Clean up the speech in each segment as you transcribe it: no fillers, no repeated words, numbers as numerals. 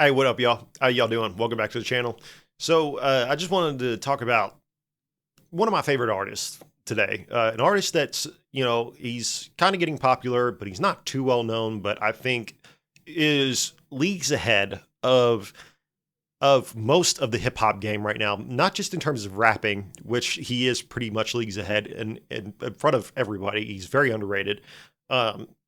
Hey, what up, y'all? How y'all doing? Welcome back to the channel. I just wanted to talk about one of my favorite artists today. An artist that's, he's kind of getting popular, but he's not too well known, but I think is leagues ahead of most of the hip hop game right now, not just in terms of rapping, which he is pretty much leagues ahead and in front of everybody. He's very underrated.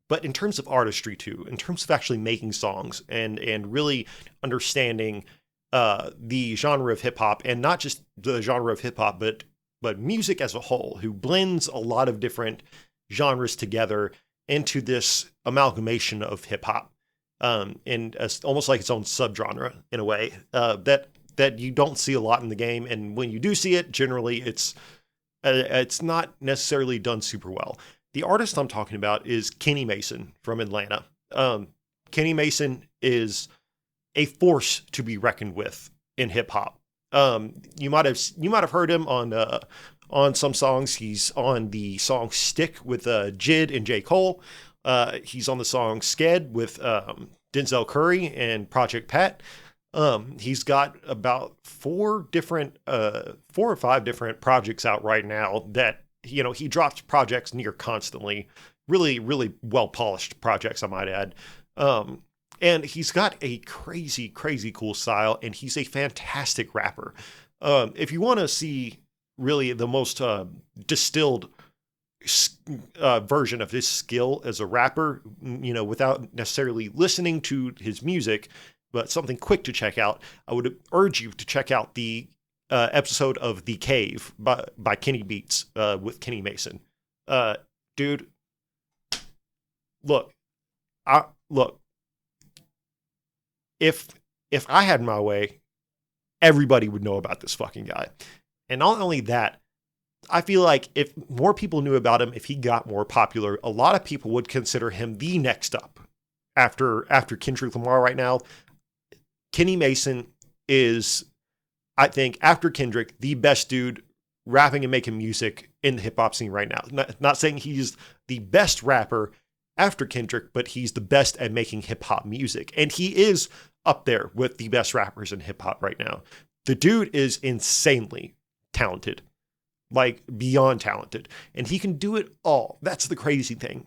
But in terms of artistry too, in terms of actually making songs and really understanding the genre of hip hop, and not just the genre of hip hop, but music as a whole, who blends a lot of different genres together into this amalgamation of hip hop, and almost like its own subgenre in a way that you don't see a lot in the game, and when you do see it, generally it's not necessarily done super well. The artist I'm talking about is Kenny Mason from Atlanta. Kenny Mason is a force to be reckoned with in hip hop. You might have heard him on some songs. He's on the song "Stick" with Jid and J. Cole. He's on the song "Sked" with Denzel Curry and Project Pat. He's got about four or five different projects out right now that he drops projects near constantly. Really, really well polished projects, I might add. And he's got a crazy, crazy cool style, and he's a fantastic rapper. If you want to see really the most distilled version of his skill as a rapper, without necessarily listening to his music, but something quick to check out, I would urge you to check out the episode of The Cave by Kenny Beats with Kenny Mason. Dude, look, look. If I had my way, everybody would know about this fucking guy. And not only that, I feel like if more people knew about him, if he got more popular, a lot of people would consider him the next up after Kendrick Lamar right now. Kenny Mason is, I think, after Kendrick, the best dude rapping and making music in the hip hop scene right now. Not saying he's the best rapper after Kendrick, but he's the best at making hip hop music. And he is up there with the best rappers in hip hop right now. The dude is insanely talented, like beyond talented, and he can do it all. That's the crazy thing.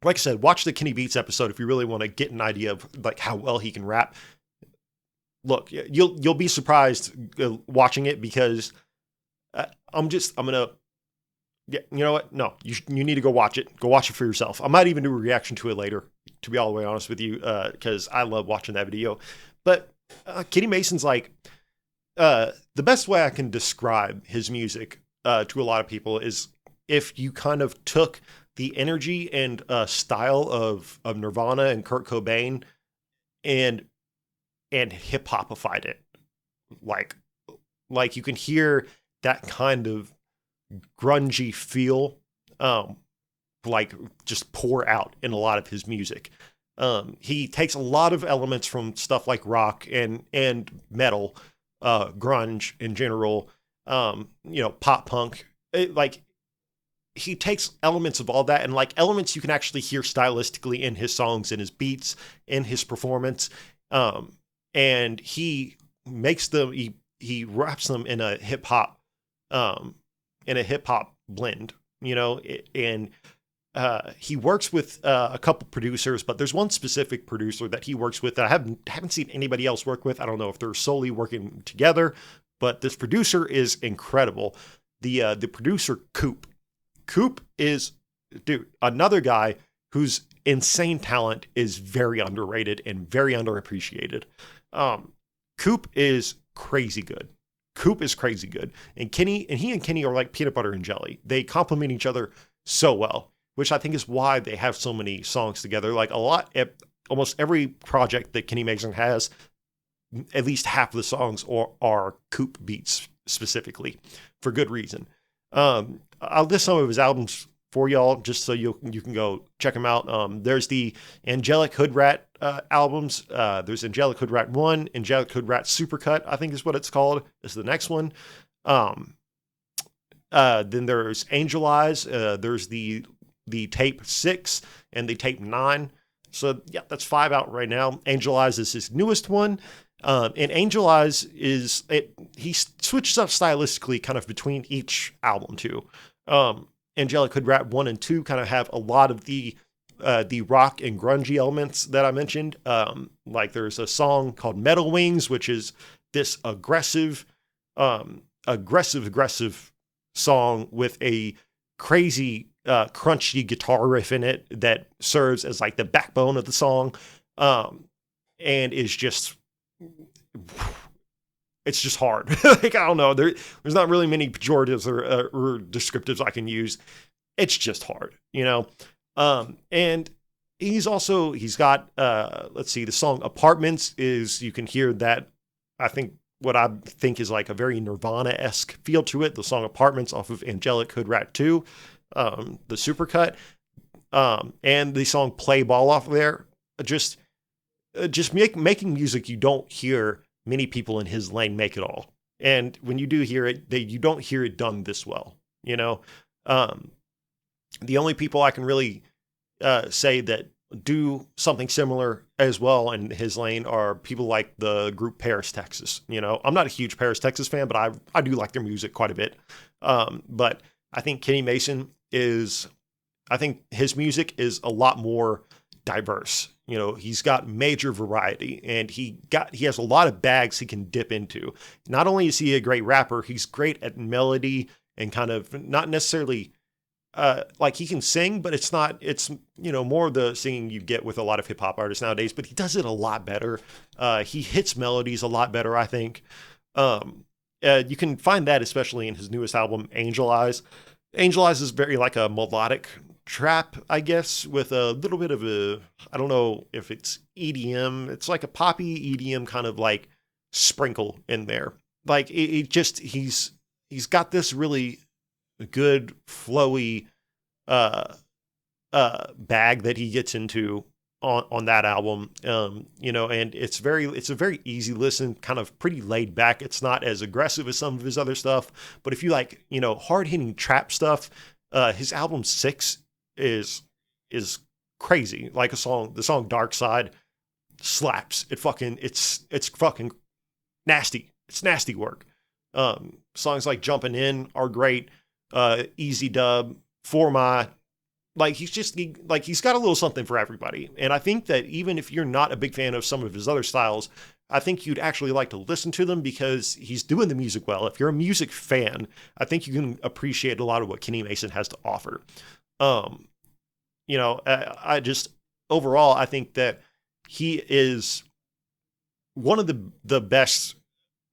Like I said, watch the Kenny Beats episode if you really want to get an idea of like how well he can rap. Look, you'll be surprised watching it, because I'm gonna. Yeah, you know what? No, you need to go watch it. Go watch it for yourself. I might even do a reaction to it later, to be all the way honest with you, because I love watching that video. But Kenny Mason's like, the best way I can describe his music to a lot of people is if you kind of took the energy and style of Nirvana and Kurt Cobain and hip hopified it, like you can hear that kind of grungy feel, like just pour out in a lot of his music. He takes a lot of elements from stuff like rock and metal, grunge in general, pop punk. He takes elements of all that, and like elements you can actually hear stylistically in his songs, in his beats, in his performance. And he makes them, he wraps them in a hip hop, blend, and he works with a couple producers, but there's one specific producer that he works with that I haven't seen anybody else work with. I don't know if they're solely working together, but this producer is incredible. The producer Coop is, dude, another guy whose insane talent is very underrated and very underappreciated. Coop is crazy good. And he and Kenny are like peanut butter and jelly. They complement each other so well, which I think is why they have so many songs together. Like almost every project that Kenny Mason has, at least half of the songs are Coop beats specifically, for good reason. I'll list some of his albums for y'all, just so you can go check them out. There's the Angelic Hood Rat albums. There's Angelic Hood Rat 1, Angelic Hood Rat Supercut, I think is what it's called, is the next one. Then there's Angel Eyes. There's the tape 6 and the tape 9. So yeah, that's 5 out right now. Angel Eyes is his newest one. And Angel Eyes he switches up stylistically kind of between each album too. Angelic Hood Rat 1 and 2 kind of have a lot of the rock and grungy elements that I mentioned. Like there's a song called Metal Wings, which is this aggressive song with a crazy crunchy guitar riff in it that serves as like the backbone of the song, and is just it's just hard. Like I don't know, there's not really many pejoratives or descriptives I can use. It's just hard, you know. And he's got let's see, the song Apartments is, you can hear that, I think what I think is like a very Nirvana-esque feel to it. The song Apartments off of Angelic Hood Rat 2, the supercut, and the song Play Ball off of there. Just making music you don't hear many people in his lane make at all. And when you do hear it, you don't hear it done this well, you know? The only people I can really say that do something similar as well in his lane are people like the group Paris, Texas. You know, I'm not a huge Paris, Texas fan, but I do like their music quite a bit. But I think Kenny Mason I think his music is a lot more diverse. You know, he's got major variety, and he has a lot of bags he can dip into. Not only is he a great rapper, he's great at melody and kind of not necessarily like he can sing, but it's you know, more of the singing you get with a lot of hip hop artists nowadays, but he does it a lot better. He hits melodies a lot better, I think. You can find that especially in his newest album, Angel Eyes. Angel Eyes is very like a melodic trap, I guess, with a little bit of I don't know if it's EDM. It's like a poppy EDM kind of like sprinkle in there. Like he's got this really good flowy bag that he gets into on that album. You know, and it's a very easy listen, kind of pretty laid back. It's not as aggressive as some of his other stuff, but if you like, you know, hard hitting trap stuff, his album 6 is crazy. Like the song Dark Side slaps. It's fucking nasty. It's nasty work. Songs like Jumping In are great. Easy Dub, For My, like he's got a little something for everybody. And I think that even if you're not a big fan of some of his other styles, I think you'd actually like to listen to them because he's doing the music well. If you're a music fan, I think you can appreciate a lot of what Kenny Mason has to offer. You know, I just overall, I think that he is one of the best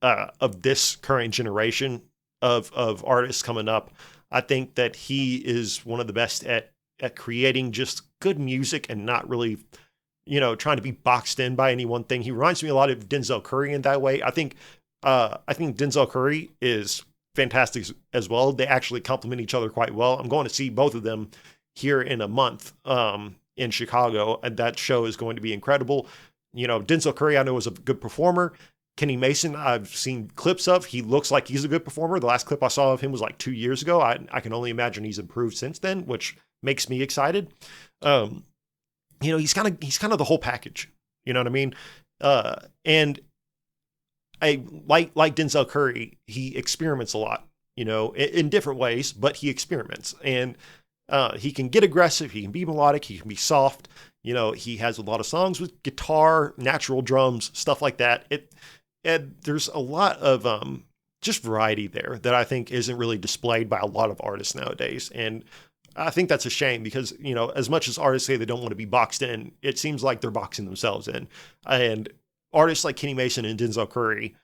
of this current generation of artists coming up. I think that he is one of the best at creating just good music and not really, you know, trying to be boxed in by any one thing. He reminds me a lot of Denzel Curry in that way. I think Denzel Curry is fantastic as well. They actually complement each other quite well. I'm going to see both of them here in a month in Chicago, and that show is going to be incredible. You know, Denzel Curry I know is a good performer. Kenny Mason, I've seen clips of. He looks like he's a good performer. The last clip I saw of him was like 2 years ago. I can only imagine he's improved since then, which makes me excited. You know, he's kind of the whole package. You know what I mean? And I like Denzel Curry. He experiments a lot. You know, in different ways, but he experiments, and he can get aggressive. He can be melodic. He can be soft. You know, he has a lot of songs with guitar, natural drums, stuff like that. And there's a lot of just variety there that I think isn't really displayed by a lot of artists nowadays. And I think that's a shame because, you know, as much as artists say they don't want to be boxed in, it seems like they're boxing themselves in. And artists like Kenny Mason and Denzel Curry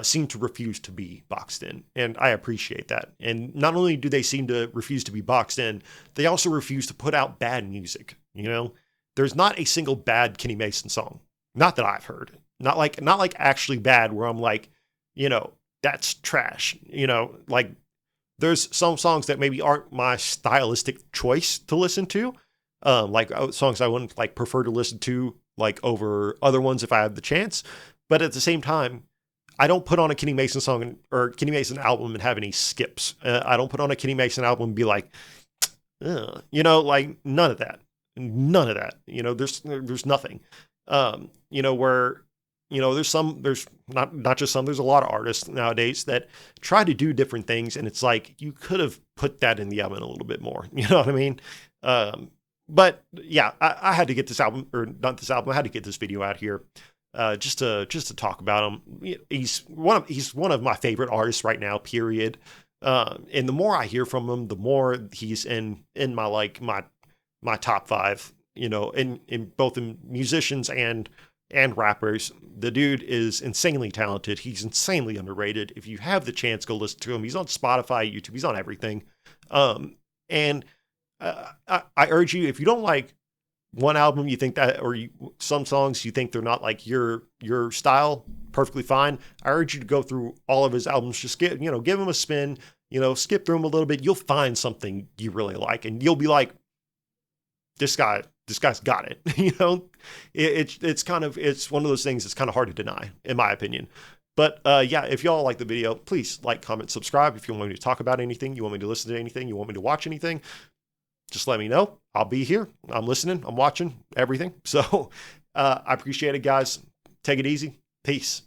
seem to refuse to be boxed in. And I appreciate that. And not only do they seem to refuse to be boxed in, they also refuse to put out bad music. You know, there's not a single bad Kenny Mason song. Not that I've heard. Not like actually bad where I'm like, you know, that's trash. You know, like there's some songs that maybe aren't my stylistic choice to listen to. Like songs I wouldn't like prefer to listen to like over other ones if I had the chance. But at the same time, I don't put on a Kenny Mason song or Kenny Mason album and have any skips. I don't put on a Kenny Mason album and be like, you know, like none of that. None of that. There's nothing. Where there's not just some, there's a lot of artists nowadays that try to do different things, and it's like you could have put that in the oven a little bit more. You know what I mean? But yeah, I had to get this album, or not this album, I had to get this video out here. Just to talk about him. He's one of my favorite artists right now, period. And the more I hear from him, the more he's in my top five, in both in musicians and rappers. The dude is insanely talented. He's insanely underrated. If you have the chance, go listen to him. He's on Spotify, YouTube, he's on everything. And I urge you, if you don't like one album, you think that, or some songs you think they're not like your style, perfectly fine. I urge you to go through all of his albums. Just give him a spin. Skip through them a little bit. You'll find something you really like, and you'll be like, this guy's got it. It's one of those things that's kind of hard to deny, in my opinion. But yeah, if y'all like the video, please like, comment, subscribe. If you want me to talk about anything, you want me to listen to anything, you want me to watch anything, just let me know. I'll be here. I'm listening. I'm watching everything. So I appreciate it, guys. Take it easy. Peace.